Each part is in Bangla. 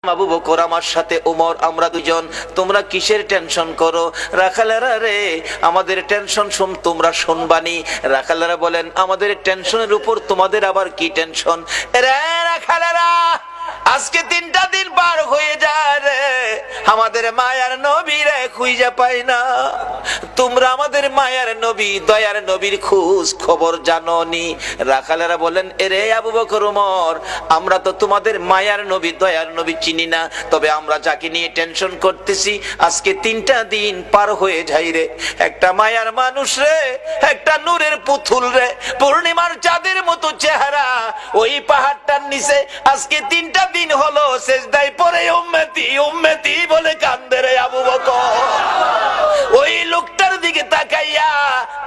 আবু বকর আমার সাথে ওমর, আমরা দুজন, তোমরা কিসের টেনশন করো? রাখালেরা রে, আমাদের টেনশন তোমরা শুনবানি। রাখালেরা বলেন, আমাদের টেনশনের উপর তোমাদের আবার কি টেনশন? রে রাখালেরা, আজকে 3টা দিন পার হয়ে যায় রে, আমাদের মায়ার নবী রে খুঁজে পাই না। তোমরা আমাদের মায়ার নবী, দয়ার নবীর খোঁজ খবর জানোনি? রাখালেরা বলেন, এরে আবু বকর ওমর, আমরা তো তোমাদের মায়ার নবী দয়ার নবী চিনি না, তবে আমরা যাকে নিয়ে টেনশন করতেছি আজকে 3টা দিন পার হয়ে যায় রে। একটা মায়ার মানুষ রে, একটা নূরের পুতুল রে, পূর্ণিমার চাঁদের মতো চেহারা, ওই পাহাড়টার নিচে আজকে 3টা দিন হলো সেজদায় পড়ে উম্মতি উম্মতি বলে কান্দে রে আবু বকর। ওই লোকটার দিকে তাকাইয়া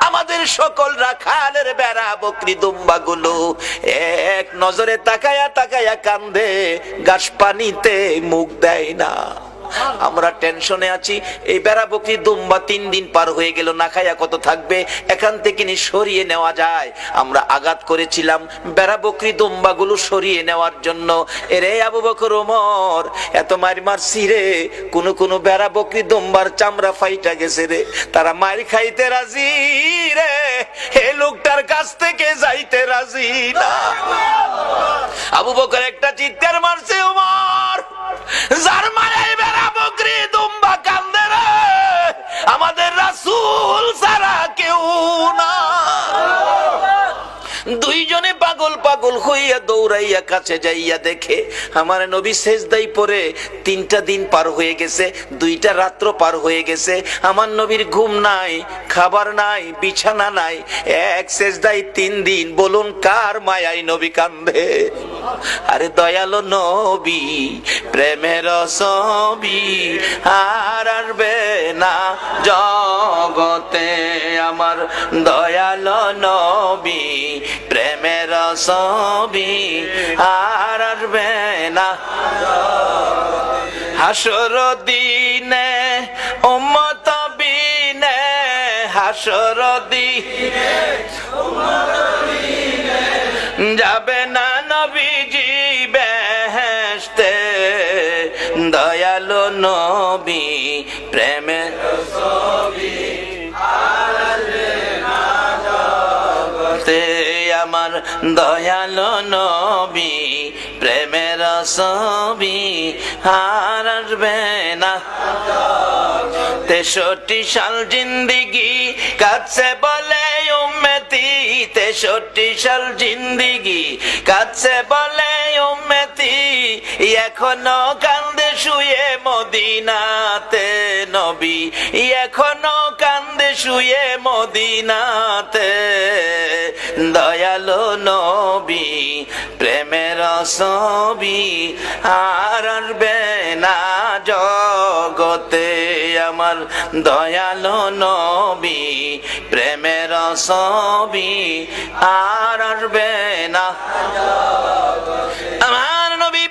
আমাদের সকল রাখালের বেড়া বকরি দুম্বা গুলো এক নজরে তাকায়া তাকায়া কান্দে, গাছ পানিতে মুখ দেয় না। আমরা টেনশনে আছি, এই বেড়া বকরি দুম্বা 3 দিন পার হয়ে গেল, না খায়া কত থাকবে, এখান থেকে নি সরিয়ে নেওয়া যায়। আমরা আঘাত করেছিলাম বেড়া বকরি দুম্বা গুলো সরিয়ে নেওয়ার জন্য। এরে আবু বকর ওমর, এত মার মারছি রে, কোন বেড়া বকরি দুম্বার চামড়া ফাইটা গেছে রে, তারা মার খাইতে রাজি রে, হে লোকটার কাছ থেকে যাইতে রাজি না। আবু বকর একটা চিৎকার মারছে, ওমর যার মারে বেড়া বকরি দুম্বা কান্দে রে, আমাদের রাসূল ছাড়া কেউ না। দুইজনে পাগল পাগল হইয়া দৌড়াইয়া কাছে যাইয়া দেখে আমার নবী সেজদায় পড়ে 3টা দিন পার হয়ে গেছে, 2টা রাত্র পার হয়ে গেছে। আমার নবীর ঘুম নাই, খাবার নাই, বিছানা নাই, এক সেজদায় 3 দিন। বলুন কার মায়ায় নবী কান্দে? আরে দয়ালো নবী, প্রেমের ছবি আর আসবে না জগতে, আমার দয়ালো নবী, প্রেমের ছবি আর আসবে না। হাসর দিনে উম্মত বিনে, হাসর দিনে যাবে না নবীজি বেহেশতে, দয়ালো নবী, প্রেমের ছবি আর আসবে না জগতে, আমার দয়ালো নবী, প্রেমের ছবি আর আসবে না। 63 সাল জিন্দিগি কাছে বলে উম্মতি, 63 সাল জিন্দিগি কাছে বলে উম্মতি, এখনো কান্দে শুয়ে মদিনাতে নবী, এখনো কান্দে শুয়ে মদিনাতে, দয়ালো নবী, প্রেমের ছবি আর আসবে না জগতে, আমার দয়ালো নবী, প্রেমের ছবি আর আসবে না। আমার নবী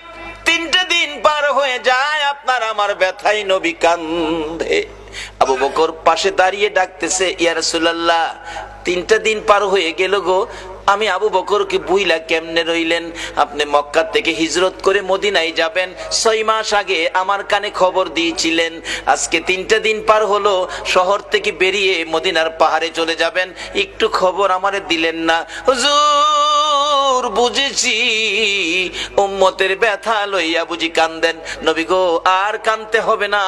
3টে দিন পার হয়ে যায়, আপনার আমার ব্যথায় নবী কান্দে। আবু বকর পাশে দাঁড়িয়ে ডাকতেছে, ইয়া রাসূলুল্লাহ 3টা দিন পার হয়ে গেল গো, আমি আবু বকরকে বুইলা কেমনে রইলেন? আপনি মক্কা থেকে হিজরত করে মদিনায় যাবেন 6 মাস আগে আমার কানে খবর দিয়েছিলেন, আজকে 3টা দিন পার হলো, শহর থেকে বেরিয়ে মদিনার পাহাড়ে চলে যাবেন, একটু খবর আমারে দিলেন না। হুজুর বুঝেছি, উম্মতের ব্যথা লইয়া বুঝি কান্দেন। নবী গো, আর কানতে হবে না,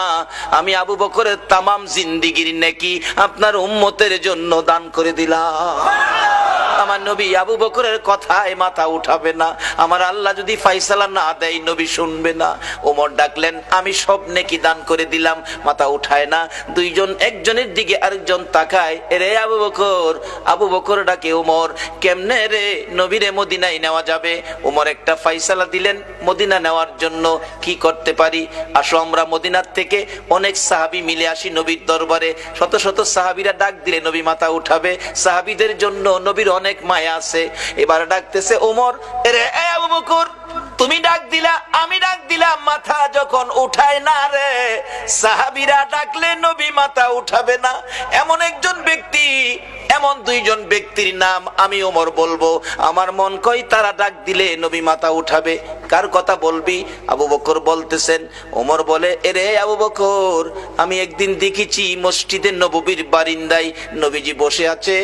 আমি আবু বকরের তামাম জিন্দিগির নেকি আপনার উম্মতের জন্য দান করে দিলাম। আমার নবী আবু বকরের কথায় মাথা উঠাবে না, আমার আল্লাহ যদি ফাইসালা না দেয় নবী শুনবে না। ওমর ডাকলেন, আমি সব নেকি দান করে দিলাম, মাথা উঠায় না। দুইজন একজনের দিকে আরেকজন তাকায়, এরে আবু বকর। আবু বকর ডাকে, ওমর কেমনে রে নবীরে মদিনায় নেওয়া যাবে? ওমর একটা ফাইসালা দিলেন মদিনা নেওয়ার জন্য, কি করতে পারি? আসো আমরা মদিনার থেকে অনেক সাহাবী মিলে আসি নবীর দরবারে। শত শত সাহাবীরা ডাক দিলে নবী মাথা উঠাবে, সাহাবীদের জন্য নবীর অনেক মায়া আছে। এবার ডাকতেছে ওমর, এরে আবু বকর, তুমি ডাক দিলা, আমি ডাক দিলাম, মাথা যখন উঠায় না রে, সাহাবীরা ডাকলে নবী মাথা উঠাবে না। এমন একজন ব্যক্তি এমন দুইজন ব্যক্তির নাম আমি ওমর বলবো, আমার মন কয় তারা ডাক দিলে নবী মাথা উঠাবে। কার কথা বলবি? আবু বকর বলতেছেন। ওমর বলে, এরে আবু বকর, আমি একদিন দেখেছি মসজিদে নববীর বারিন্দায় নবীজি বসে আছে।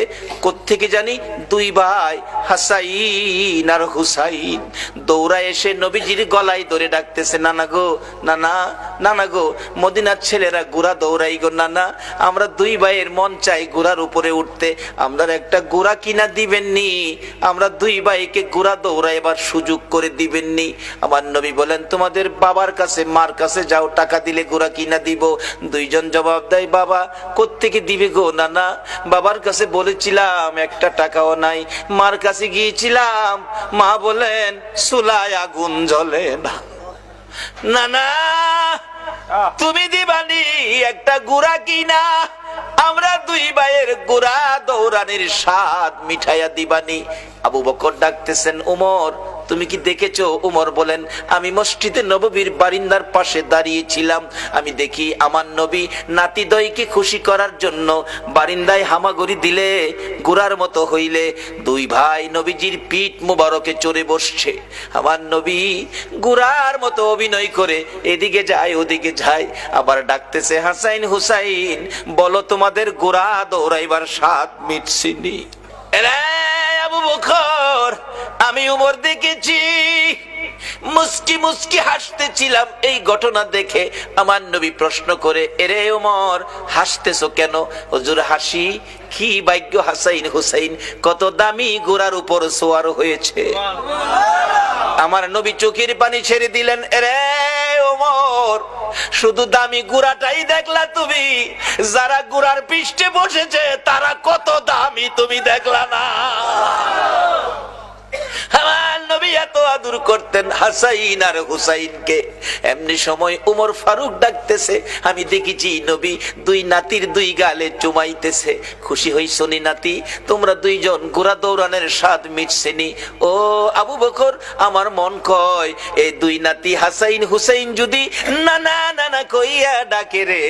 কোত্থেকে জানি দুই ভাই হাসাইন আর হুসাইন দৌড়া এসে নবীজির গলায় ধরে ডাকতেছে, নানা গো, নানা, নানা গো, মদিনার ছেলেরা ঘোড়া দৌড়াই গো নানা, আমরা দুই ভাইয়ের মন চাই ঘোড়ার উপরে উঠতে, আমরা একটা ঘোড়া কিনা দিবেননি? আমরা দুই ভাইকে ঘোড়া দৌড়াইবার সুযোগ করে দিবেননি? আমার নবী বলেন, তোমাদের বাবার কাছে মার কাছে যাও, টাকা দিলে ঘোড়া কিনা দিব। দুইজন জবাব দেয়, বাবা কোত্থেকে দিবে গো নানা? বাবার কাছে বলেছিলাম একটা টাকাও নাই। মার কাছে গিয়েছিলাম, মা বলেন চুলায় আগুন জ্বলে না। নানা তুমি দিবানি একটা গুড়া কিনা? আমরা দুই ভাইয়ের গুড়া দৌড়ানির স্বাদ মিঠাইয়া দিবানি। আবু বকর ডাকতেছেন, উমর তুমি কি দেখেছো? উমর বলেন, আমি মসজিদে নববীর বারিন্দার পাশে দাঁড়িয়েছিলাম, আমি দেখি আমার নবী নাতিদয়কে খুশি করার জন্য বারিন্দায় হামাগুড়ি দিলে গুড়ার মতো হইলে দুই ভাই নবীজির পিঠ মুবারকে চড়ে বসছে। আমার নবী গুড়ার মতো অভিনয় করে এদিকে যায় ওদিকে যায়, আবার ডাকতেছে, হাসাইন হুসাইন বলো তোমাদের গুড়া দৌড়াইবার স্বাদ মিটছিনি? আবু বকর, আমি উমর দেখেছি, মুস্কি মুস্কি হাসতেছিলাম এই ঘটনা দেখে। আমার নবী প্রশ্ন করে, এরে উমর হাসতেছো কেন? হুজুর হাসি কি ভাগ্য, হাসাইন হুসাইন কত দামি ঘোড়ার উপর সোয়ার হয়েছে। আমার নবী চোখের পানি ছেড়ে দিলেন, এরে ওমর শুধু দামি গুড়াটাই দেখলা তুমি, যারা গুড়ার পৃষ্ঠে বসেছে তারা কত দামি তুমি দেখলা না? আমার নবী এত আদর করতেন হাসাইন আর হুসাইনকে। এমনি সময় উমর ফারুক ডাকতেছে, আমি দেখেছি নবী দুই নাতির দুই গালে চুমাইতেছে। খুশি হইছো নি নাতি? তোমরা দুইজন ঘোড়া দৌড়ানোর স্বাদ মিটছেনি? ও আবু বকর, আমার মন কয় এই দুই নাতি হাসাইন হুসাইন যদি নানা নানা কইয়া ডাকে রে,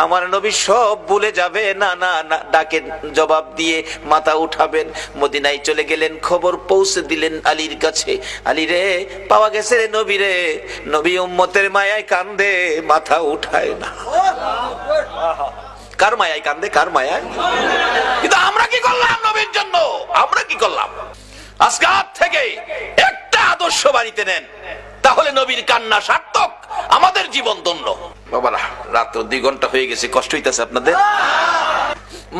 আমার নবী সব ভুলে যাবে। না না না ডাকে জবাব দিয়ে মাথা উঠাবেন। মদিনায় চলে গেলেন, খবর পৌঁছে দিলেন আলীর কাছে, আলী রে পাওয়া গেছে রে নবী রে। নবী উম্মতের মায়ায় কান্দে, মাথা উঠায় না। কার মায়ায় কান্দে? কার মায়ায়? কিন্তু আমরা কি করলাম নবীর জন্য? আমরা কি করলাম? আজকে থেকে একটা আদর্শ বাড়িতে নেন, তাহলে নবীর কান্না সার্থক, আমাদের জীবন ধন্য। বাবারা রাত্র 2 ঘন্টা হয়ে গেছে, কষ্ট হইতেছে আপনাদের?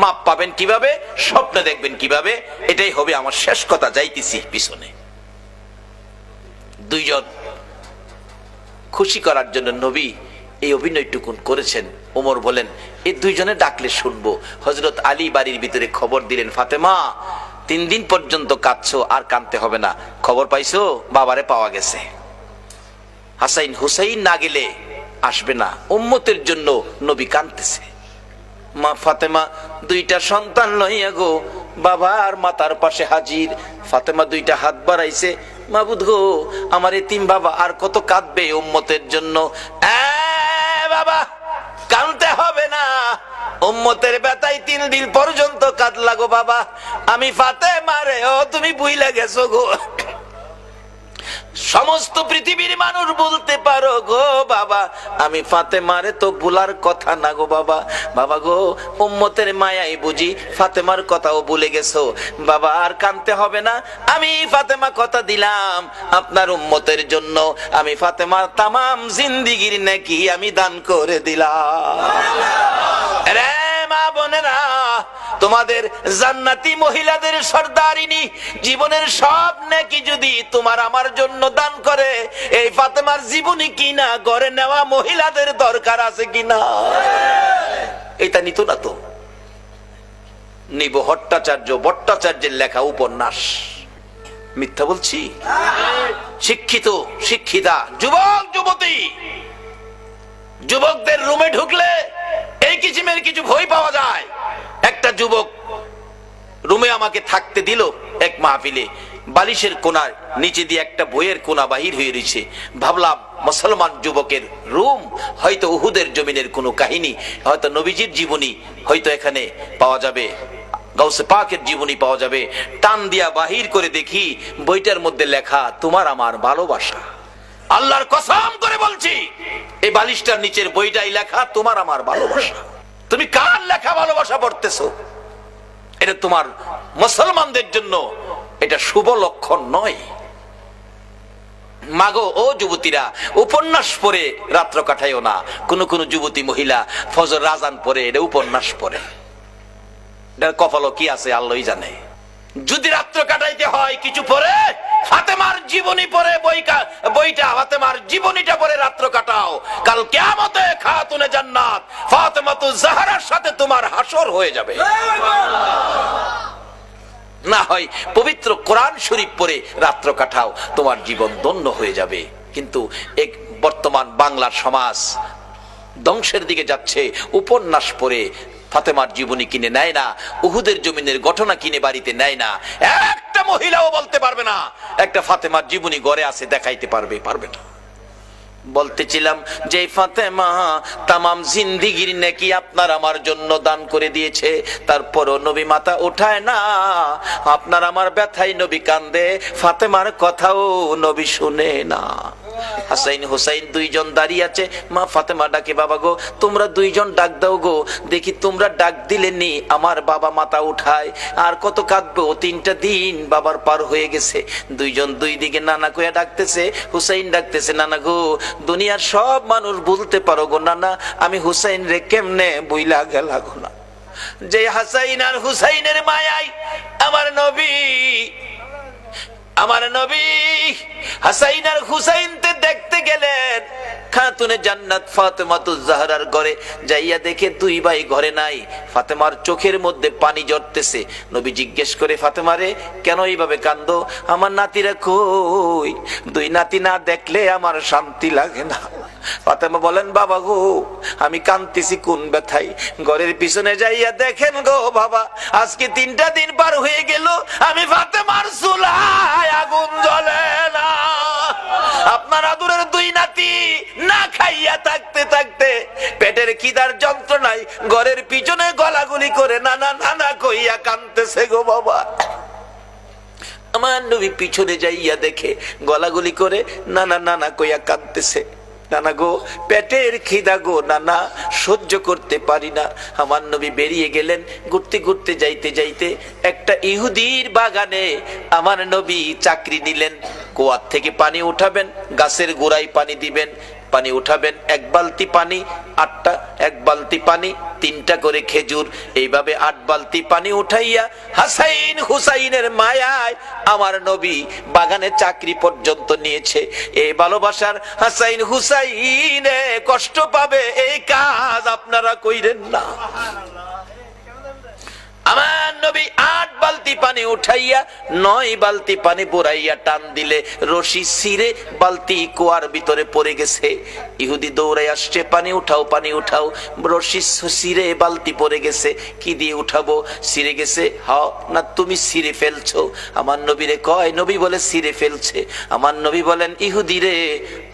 মাপ পাবেন কিভাবে? স্বপ্নে দেখবেন কিভাবে? এটাই হবে আমার শেষ কথা, যাইতেছি পিছনে। দুইজন খুশি করার জন্য নবী এই অভিনয়টুকুন করেছেন। ওমর বলেন, এই দুইজনে ডাকলে শুনবো। হযরত আলী বাড়ির ভিতরে খবর দিলেন, ফাতেমা 3 দিন পর্যন্ত কাঁদছো, আর কাঁদতে হবে না। খবর পাইছো? বাবারে পাওয়া গেছে। হাসাইন হুসাইন না গেলে আসবে না, উম্মতের জন্য নবী কাঁদতেছে। মা ফাতেমা 2টা সন্তান লইয়া গো বাবার মাথার পাশে হাজির। ফাতেমা 2টা হাত বাড়াইছে, মাবুদ গো আমার এতিম বাবা আর কত কাঁদবে উম্মতের জন্য। বাবা কাঁদতে হবে না, উম্মতের ব্যথায় 3 দিন পর্যন্ত কাঁদলা গো বাবা। আমি ফাতেমা রে, ও তুমি বুইলা গেছো গো। সমস্ত পৃথিবীর মানুষ বলতে পারো গো বাবা, আমি ফাতেমারে তো ভুলার কথা না গো বাবা। বাবা গো উম্মতের মায়াই বুঝি ফাতেমার কথাও ভুলে গেছো বাবা, আর কাঁদতে হবে না। আমি ফাতেমা কথা দিলাম আপনার উম্মতের জন্য, আমি ফাতেমার তামাম জিন্দেগির নেকি আমি দান করে দিলাম। রে মা বোনেরা, তোমাদের জান্নাতি মহিলাদের সর্দারিনী জীবনের সব নেকি যদি তোমার আমার জন্য দান করে, এই ফাতেমার জীবনী কিনা ঘরে নেওয়া মহিলাদের দরকার আছে কিনা? এটা নিত না তো। নিব ভট্টাচার্যের লেখা উপন্যাস। মিথ্যা বলছি? শিক্ষিত শিক্ষিতা যুবক যুবতী, যুবকদের রুমে ঢুকলে এই কিসিমের কিছু ভয় পাওয়া যায়। একটা যুবক রুমে আমাকে থাকতে দিল এক মাহফিলে, বালিশের কোনার নিচে দিয়ে একটা বইয়ের কোনা বাহির হয়ে রয়েছে। ভাবলাম মুসলমান যুবকের রুম, হয়তো উহুদের জমিনের কোনো কাহিনী, হয়তো নবীজির জীবনী হয়তো এখানে পাওয়া যাবে। গাউসে পাকের জীবনী পাওয়া যাবে। টান দিয়া বাহির করে দেখি বইটার মধ্যে লেখা তোমার আমার ভালোবাসা। আল্লাহর কসম করে বলছি, এই বালিশটার নিচের বইটাই লেখা তোমার আমার ভালোবাসা। তুমি কার লেখা ভালোবাসা পড়তেছো? এটা তোমার মুসলমানদের জন্য এটা শুভ লক্ষণ নয়। মাগো ও যুবতীরা, উপন্যাস পড়ে রাত্র কাটাইও না। কোন কোন যুবতী মহিলা ফজর আযান পড়ে এটা উপন্যাস পড়ে, এটার কপালও কি আছে আল্লাহই জানে। যদি রাত্র কাটাইতে হয় কিছু পড়ে ফাতেমার জীবনী পড়ে, বইটা ফাতেমার জীবনীটা পড়ে রাত্র কাটাও। কাল কিয়ামতে খাতুনে জান্নাত ফাতেমাতুজ জাহরার সাথে তোমার হাসর হয়ে যাবে। না হয় পবিত্র কোরআন শরীফ পড়ে রাত্র কাটাও, তোমার জীবন ধন্য হয়ে যাবে। কিন্তু এক বর্তমান বাংলার সমাজ ধ্বংসের দিকে যাচ্ছে। উপন্যাস পড়ে ফাতেমার জীবনী কিনে নেয় না, উহুদের জমিনের ঘটনা কিনে বাড়িতে নেয় না। একটা মহিলাও বলতে পারবে না একটা ফাতেমার জীবনী ঘরে আছে, দেখাইতে পারবে না। বলতেছিলাম যে ফাতেমা তামাম জিন্দেগির নেকি আপনার আমার জন্য দান করে দিয়েছে, তারপরও নবী মাথা উঠায় না। আপনার আমার ব্যথায় নবী কান্দে, ফাতেমার কথাও নবী শুনে না। হাসাইন হুসাইন দুইজন দাঁড়িয়ে আছে, মা ফাতেমা ডাকে, বাবা গো তোমরা দুইজন ডাক দাও গো, দেখি তোমরা ডাক দিলে নি আমার বাবা মাথা উঠায়। আর কত কাঁদবো, 3টা দিন বাবার পার হয়ে গেছে। দুইজন দুই দিকে নানা কইয়া ডাকতেছে। হুসাইন ডাকতেছে, নানা গো দুনিয়ার সব মানুষ বলতে পারো গো নানা, আমি হুসাইন রে কেমনে বইলা গেলা গো না। যে হাসাইন আর হুসাইনের মায়াই আমার নবী হাসাইন আর হুসাইনতে দেখতে গেলেন খাতুনে জান্নাত ফাতেমাতুজ জাহরার ঘরে। যাইয়া দেখে দুই ভাই ঘরে নাই। ফাতেমার চোখের মধ্যে পানি ঝরতেছে। নবী জিজ্ঞেস করে, ফাতেমারে কেন এইভাবে কান্দো? আমার নাতিরা কই? দুই নাতি না দেখলে আমার শান্তি লাগে না। ফাতেমা বলেন, বাবা গো আমি কাঁদতেছি কোন ব্যথায়। ঘরের পিছনে যাইয়া দেখেন গো বাবা, আজকে 3টা দিন পার হয়ে গেল আমি ফাতেমার চুলায় আগুন জ্বলে না। আপনার আদরের দুই নাতি না খাইয়া থাকতে থাকতে পেটের খিদার যন্ত্রণায় ঘরের পিছনে গলাগুলি করে নানা নানা কইয়া কাঁদতেছে গো বাবা। আমার নবী পিছনে যাইয়া দেখে গলাগুলি করে নানা নানা কইয়া কাঁদতেছে। নানা গো পেটের খিদা গো নানা, সহ্য করতে পারি না। আমার নবী বেরিয়ে গেলেন। ঘুরতে ঘুরতে যাইতে যাইতে একটা ইহুদির বাগানে আমার নবী চাকরি নিলেন। কুয়ার থেকে পানি উঠাবেন, গাছের গোড়ায় পানি দিবেন, পানি উঠাবেন 1 বালতি পানি 8টা, 1 বালতি পানি 3টা করে খেজুর, এইভাবে 8 বালতি পানি উঠাইয়া হাসাইন হুসাইনের মায়ায় আমার নবী বাগানে চাকরি পর্যন্ত নিয়েছে। এই ভালোবাসার হাসাইন হুসাইনে কষ্ট পাবে, এই কাজ আপনারা কইরেন না। আমার নবী 8 বালতি পানি উঠাইয়া 9 বালতি পানি পুরাইয়া টান দিলে রশি ছিঁড়ে বালতি কুয়ার ভিতরে পড়ে গেছে। ইহুদি দৌড়াই আসছে, পানি উঠাও পানি উঠাও। রশি ছিঁড়ে বালতি পড়ে গেছে, কি দিয়ে উঠাবো? ছিঁড়ে গেছে। হ্যাঁ না তুমি ছিঁড়ে ফেলছো? আমার নবীরে কয়, নবী বলে ছিঁড়ে ফেলছে। আমার নবী বলেন, ইহুদি রে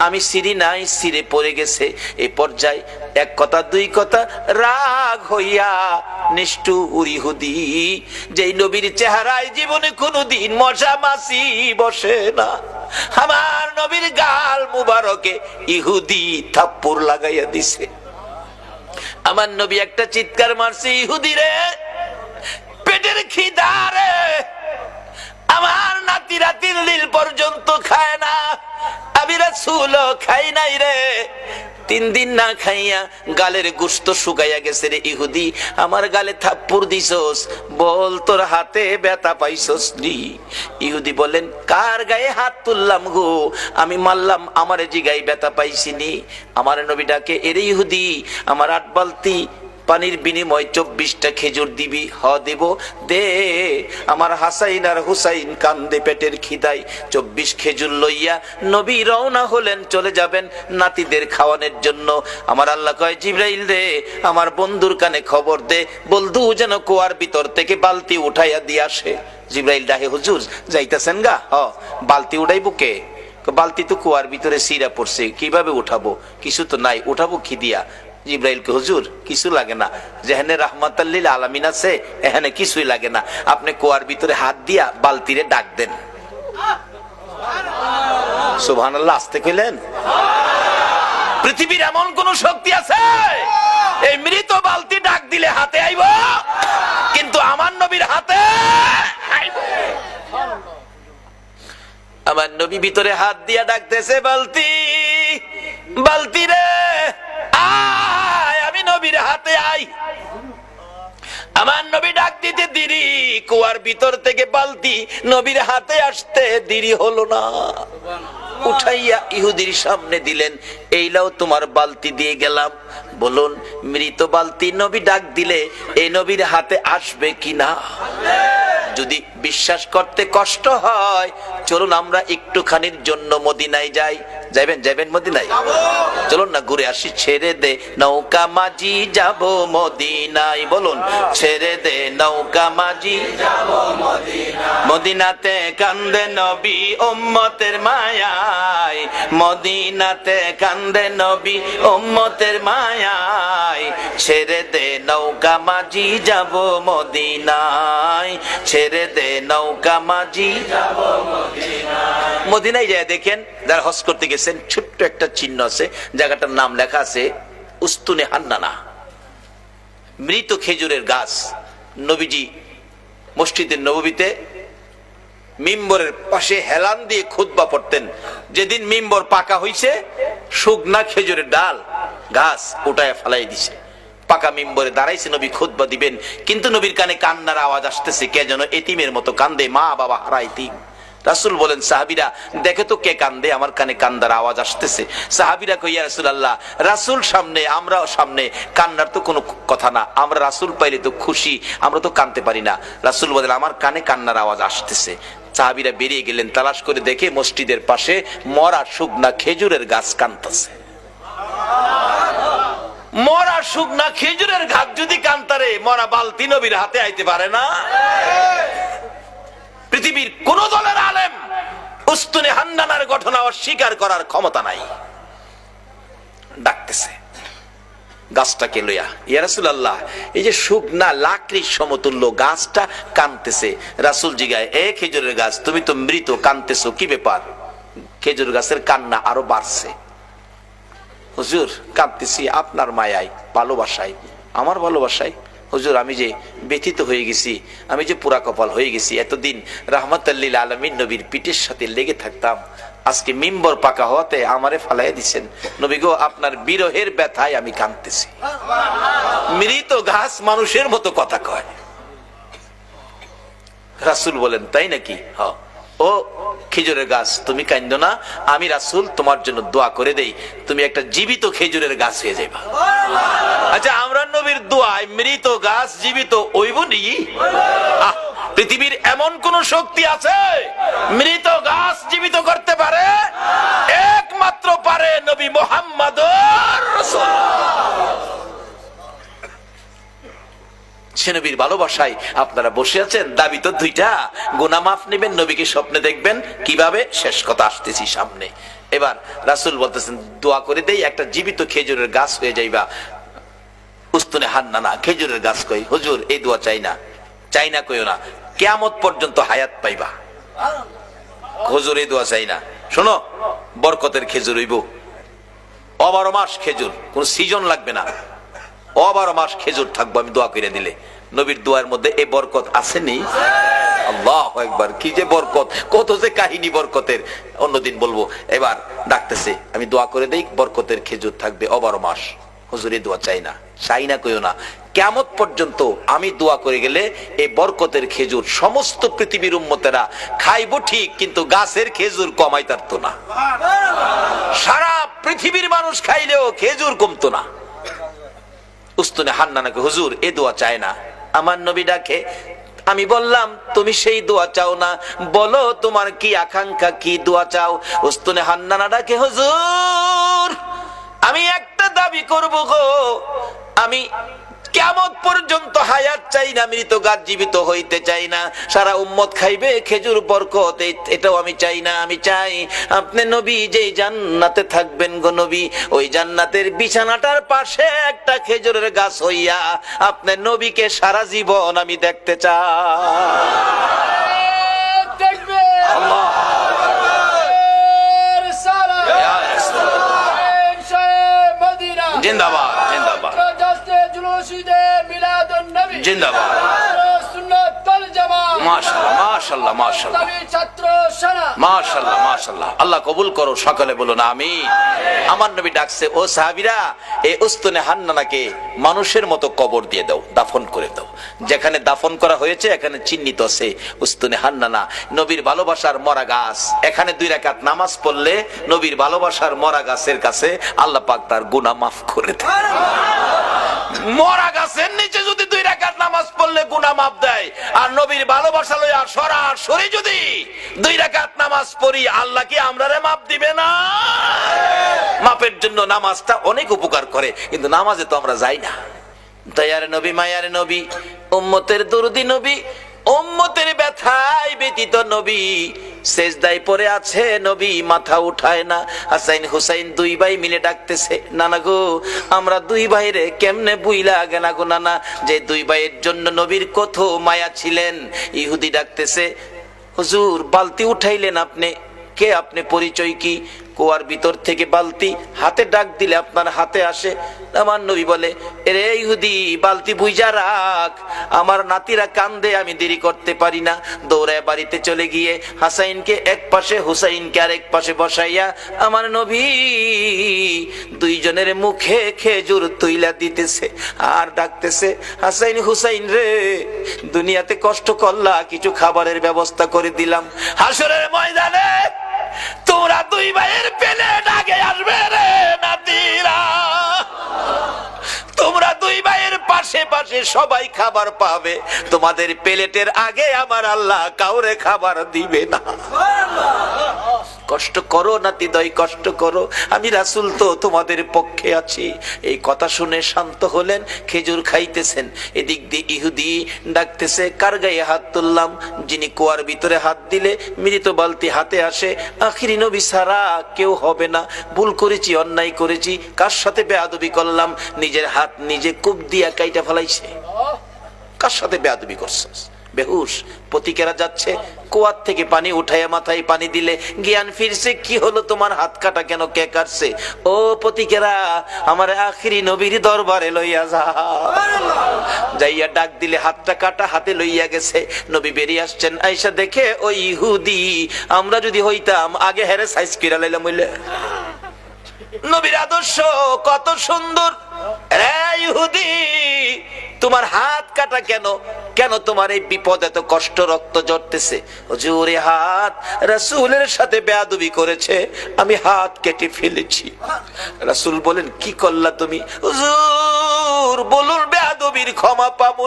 আমি ছিঁড়ি নাই, ছিঁড়ে পড়ে গেছে। এই পর্যায়ে 1 কথা 2 কথা রাগ হইয়া নিষ্ঠুর ইহুদি, যেই নবীর চেহারায় জীবনে কোনদিন মশা মাছি বসে না, আমার নবীর গাল মুবারকে ইহুদি থাপ্পড় লাগাইয়া দিছে। আমার নবী একটা চিৎকার মারছে, ইহুদি রে পেটের খিদা রে, আমার নাতিরা 3 দিন পর্যন্ত খায় না, আমি রাসূল খাই নাই রে। 3 দিন না খাইয়া গালের গোশত শুকাইয়া গেছে রে ইহুদি, আমার গালে থাপ্পড় দিছস, বল তোর হাতে ব্যথা পাইছস নি? ইহুদি বলেন, কার গায়ে হাত তুললাম গো? আমি মারলাম, আমারে জিগাই ব্যথা পাইছিনি। আমার নবী ডাকে, এরে ইহুদি আমার 8 বালতি পানির বিনিময় 24টা খেজুর দিবি? হ দেব, দে। আমার হাসাইন আর হুসাইন কান্দে পেটের খিদায়। 24 খেজুর লইয়া নবী রওনা হলেন, চলে যাবেন নাতিদের খাওয়ানোর জন্য। আমার আল্লাহ কয়, জিবরাইল রে আমার বন্ধুর কানে খবর দে, বন্ধু যেন কুয়ার ভিতর থেকে বালতি উঠাইয়া দিয়ে আসে। জিবরাইল ডাকে, হুজুর যাইতেছেন গা? বালতি উঠাইবো কে? বালতি তো কুয়ার ভিতরে সিরা পড়ছে, কিভাবে উঠাবো? কিছু তো নাই, উঠাবো কি দিয়া? জিব্রাইলকে, হুজুর কিছু লাগে না, যেখানে রাহমাতাল লিল আলামিন আছে এখানে কিছুই লাগে না, আপনি কুয়ার ভিতরে হাত দিয়া বালতিরে ডাক দেন। সুবহানাল্লাহ, আস্তে কইলেন। পৃথিবীর এমন কোন শক্তি আছে এই মৃত বালতি ডাক দিলে হাতে আইব, কিন্তু আমার নবীর হাতে আইবে। আমার নবী ভিতরে হাত দিয়া ডাকতেছে, বালতি, বালতি রে আয়, আমি নবীর হাতে আই। আমার নবী ডাক দিতে দেরি, কুয়ার ভিতর থেকে বালতি নবীর হাতে আসতে দেরি হলো না। উঠাইয়া ইহুদির সামনে দিলেন, এই লাও তোমার বালতি দিয়ে গেলাম। বলুন, মৃত বালতি নবী ডাক দিলে এই নবীর হাতে আসবে কিনা? যদি বিশ্বাস করতে কষ্ট হয়, চলুন আমরা একটুখানির জন্য মদিনায় যাই। যাবেন? যাবেন মদিনায়? চলুন না ঘুরে আসি। ছেড়ে দে নৌকা মাঝি যাব মদিনায়। বলুন, ছেড়ে দে নৌকা মাঝি যাব মদিনায়। মদিনাতে কান্দে নবী উম্মতের মায়ায়, মদিনাতে কান্দে নবী উম্মতের মায়ায়। ছেড়ে দে নৌকা মাঝি যাব মদিনায়, ছেড়ে দে নৌকা মাঝি যাব মদিনায়। মদিনায় যায় দেখেন, যারা হজ করতে গেছেন, ছোট্ট একটা চিহ্ন আছে, জায়গাটার নাম লেখা আছে উস্তুনে হান্নানা, মৃত খেজুরের গাছ। নবীজি মসজিদের নববীতে মিম্বরের পাশে হেলান দিয়ে খুতবা পড়তেন। যেদিন মিম্বর পাকা হইছে, শুকনা খেজুরের ডাল গাছ উঠায় ফেলাই দিছে, পাকা মিম্বরে দাঁড়াইছে, নবী খুতবা দিবেন, কিন্তু নবীর কানে কান্নার আওয়াজ আসতেছে, কে যেন এতিমের মতো কান্দে, মা বাবা হারা এতিম। রাসূল বলেন, সাহাবীরা দেখে তো কে কান্দে, আমার কানে কান্দার আওয়াজ আসতেছে। সাহাবীরা কই, ইয়া রাসূলুল্লাহ, রাসূল সামনে, আমরাও সামনে, কান্নার তো কোনো কথা না, আমরা রাসূল পাইলে তো খুশি, আমরা তো কাঁদতে পারি না। রাসূল বলেন, আমার কানে কান্নার আওয়াজ আসতেছে। সাহাবীরা বেরিয়ে গেলেন, তালাশ করে দেখে মসজিদের পাশে মরা শুকনা খেজুরের গাছ কাঁদতেছে। মরা শুকনা খেজুরের গাছ যদি কান্তারে, মরা বালতি নবীর হাতে আইতে পারে না? পৃথিবীর কোন দলের আলেম উস্তুনে হান্নানার ঘটনা অস্বীকার করার ক্ষমতা নাই। ডাকতেছে গাছটাকে লইয়া, ইয়া রাসূলুল্লাহ, এই যে শুকনা লাকড়ির সমতুল্য গাছটা কাঁদতেছে। রাসূল জিগায়, এ খেজুরের গাছ, তুমি তো মৃত, কাঁদতেছো কি ব্যাপার? খেজুর গাছের কান্না আরো বাড়ছে। হুজুর, কাঁদতেছি আপনার মায়ায়, ভালোবাসায়, আমার ভালোবাসায়। হুজুর, আমি যে ব্যথিত হয়ে গেছি, আমি যে পুরা কপাল হয়ে গেছি। এতদিন রাহমাতাল লিল আলামিন নবীর পিঠের সাথে লেগে থাকতাম, আজকে মিম্বর পাকা হওয়াতে আমারে ফালাইয়া দিছেন। নবী গো, আপনার বিরহের ব্যথায় আমি কাঁদতেছি। মৃত গাছ মানুষের মতো কথা কয়। রাসূল বলেন, তাই নাকি? হ্যাঁ। ও খেজুরের গাছ, তুমি কাঁদো না, আমি রাসূল তোমার জন্য দোয়া করে দেই, তুমি একটা জীবিত খেজুরের গাছ হয়ে যাইবা। আচ্ছা, আমরা নবীর দোয়ায় মৃত গাছ জীবিত হইব নি? পৃথিবীর এমন কোন শক্তি আছে মৃত গাছ জীবিত করতে পারে? একমাত্র পারে নবী মুহাম্মদুর রাসূলুল্লাহ। সে নবীর ভালোবাসায় আপনারা বসে আছেন। দাবি তো দুইটা, গুনাহ মাফ নেবেন, নবীকে স্বপ্নে দেখবেন। কিভাবে? শেষ কথা আসতেছি সামনে। এবার রাসূল বলতেছেন, দোয়া করে দেই, একটা জীবিত খেজুরের গাছ হয়ে যাইবা। উস্তুনে হান্নানা খেজুরের গাছ কই, হুজুর এই দোয়া চাই না, চাই না কইও না, কিয়ামত পর্যন্ত হায়াত পাইবা। হুজুর এই দোয়া চাই না, শোনো, বরকতের খেজুর হইব, 12 মাস খেজুর, কোন সিজন লাগবে না, 12 মাস খেজুর থাকবো আমি দোয়া করে দিলে। নবীর দোয়ার মধ্যে এই বরকত আসেনি? আল্লাহু আকবার, কি যে বরকত, কত যে কাহিনী বরকতের, অন্যদিন বলবো। এবার ডাকতেছে, আমি দোয়া করে দেই, বরকতের খেজুর থাকবে 12 মাস। হুজুর এই দোয়া চাই না, চাই না কইও না, কিয়ামত পর্যন্ত আমি দোয়া করে গেলে এই বরকতের খেজুর সমস্ত পৃথিবীর উম্মতেরা খাইবো ঠিক, কিন্তু গাছের খেজুর কমাই পারতো না। সারা পৃথিবীর মানুষ খাইলেও খেজুর কমতো না। উস্তুনে হান্নানাকে, হুজুর এ দোয়া চায় না। আমার নবী ডাকে, আমি বললাম তুমি সেই দোয়া চাও না, বলো তোমার কি আকাঙ্ক্ষা, কি দোয়া চাও? উস্তুনে হান্নানা ডাকে, হুজুর আমি একটা দাবি করব গো, আমি কিয়ামত পর্যন্ত হায়াত চাই না, মৃত গাছ জীবিত হইতে চাই না, সারা উম্মত খাইবে খেজুর বরকত, এটাও আমি চাই না। আমি চাই আপনি নবী যেই জান্নাতে থাকবেন গো নবী, ওই জান্নাতের বিছানাটার পাশে একটা খেজুরের গাছ হইয়া আপনি নবীকে সারা জীবন আমি দেখতে চাই। আল্লাহ জিন্দাবাদ, জিন্দাবাদ, জিন্দাবাদ, মাশাআল্লাহ, মাশাআল্লাহ, মাশাআল্লাহ, মাশাআল্লাহ, মাশাআল্লাহ। আল্লাহ কবুল করো, সকলে বলুন আমিন। আমার নবী ডাকছে, ও সাহাবীরা, এই উস্তুনে হান্নানাকে মানুষের মতো কবর দিয়ে দাও, দাফন করে দাও। যেখানে দাফন করা হয়েছে এখানে চিহ্নিত আছে উস্তুনে হান্নানা, নবীর ভালোবাসার মরা গাছ। এখানে 2 রাকাত নামাজ পড়লে নবীর ভালোবাসার মরা গাছের কাছে আল্লাহ পাক তার গুনাহ মাফ করে দেয়। মরা গাছের নিচে যদি 2 রাকাত নামাজ পড়লে গুনাহ মাফ দেয়, আর নবীর ভালোবাসা লইয়া সরাসরি যদি 2 রাকাত নামাজ পড়ি, আল্লাহ কি আমরারে মাফ দিবে না? মাফের জন্য নামাজটা অনেক উপকার করে, কিন্তু নামাজে তো আমরা যাই না। দয়ার নবী, মায়ার নবী, উম্মতের দরদি নবী, উম্মতের ব্যথায় ব্যতীত নবী সেজদায় পড়ে আছে, নবী মাথা উঠায় না। হাসাইন হুসাইন 2 ভাই মিলে ডাকতেছে, নানা গো আমরা 2 ভাইরে কেমনে বুইলা গেনা গো নানা, যে 2 ভাইয়ের জন্য নবীর কত মায়া ছিলেন। ইহুদি ডাকতেছে, হুজুর বালতি উঠাইলেন আপনি, কে আপনি, পরিচয় কি? কুয়ার ভিতর থেকে বালতি হাতে ডাক দিলে আপনার হাতে আসে। আমার নবী বলে, এরে ইহুদি বালতি বুইজা রাখ, আমার নাতিরা কান্দে, আমি দেরি করতে পারি না। দৌড়ায় বাড়িতে চলে গিয়ে হাসাইনকে এক পাশে, হুসাইনকে আরেক পাশে বসাইয়া আমার নবী 2 জনের মুখে খেজুর তুইলা দিতেছে আর ডাকতেছে, হাসাইন হুসাইন রে, দুনিয়াতে কষ্ট করলা, কিছু খাবারের ব্যবস্থা করে দিলাম, হাসরের ময়দানে তোমরা 2 ভাইয়ের প্লেট আগে আসবে রে নাতিরা, তোমরা 2 ভাইয়ের পাশে পাশে সবাই খাবার পাবে, তোমাদের প্লেটের আগে আমার আল্লাহ কাউরে খাবার দিবে না। কষ্ট করো নাতিদয়, কষ্ট করো, আমি রাসূল তো তোমাদের পক্ষে আছি। এই কথা শুনে শান্ত হলেন, খেজুর খাইতেছেন। এদিক দিয়ে ইহুদি ডাকতেছে, কার গায়ে হাত তুললাম? যিনি কুয়ার ভিতরে হাত দিলে মৃত বালতি হাতে আসে, আখিরি নবী ছাড়া কেউ হবে না। ভুল করেছি, অন্যায় করেছি, কার সাথে বেয়াদবি করলাম? নিজের হাত নিজে কূপ দিয়া কাইটা ফেলাইছে। কার সাথে বেয়াদবি করছিস? বেহুশ পতিকেরা যাচ্ছে, কুয়ার থেকে পানি উঠাইয়া মাথায় পানি দিলে জ্ঞান ফিরছে। কি হলো তোমার, হাত কাটা কেন, কে কাটছে? ও পতিকেরা, আমার আখিরি নবীর দরবারে লইয়া যা। যাইয়া ডাক দিলে হাতটা কাটা, হাতে লইয়া গেছে। নবী বেরিয়ে আসছেন, আয়েশা দেখে ওই ইহুদি, আমরা যদি হইতাম আগে হেরে সাইজ কিরা লাইলাম হইলে। নবীর আদর্শ কত সুন্দর। রে ইহুদি, তোমার হাত কাটা কেন? কেন তোমার এই বিপদ, এত কষ্ট, রক্ত ঝরতেছে? হুজুর এই হাত রাসূলের সাথে বেয়াদবি করেছে, আমি হাত কেটে ফেলেছি। রাসূল বলেন, কি করলা তুমি? হুজুর বলুন, বেয়াদবির ক্ষমা পাবো।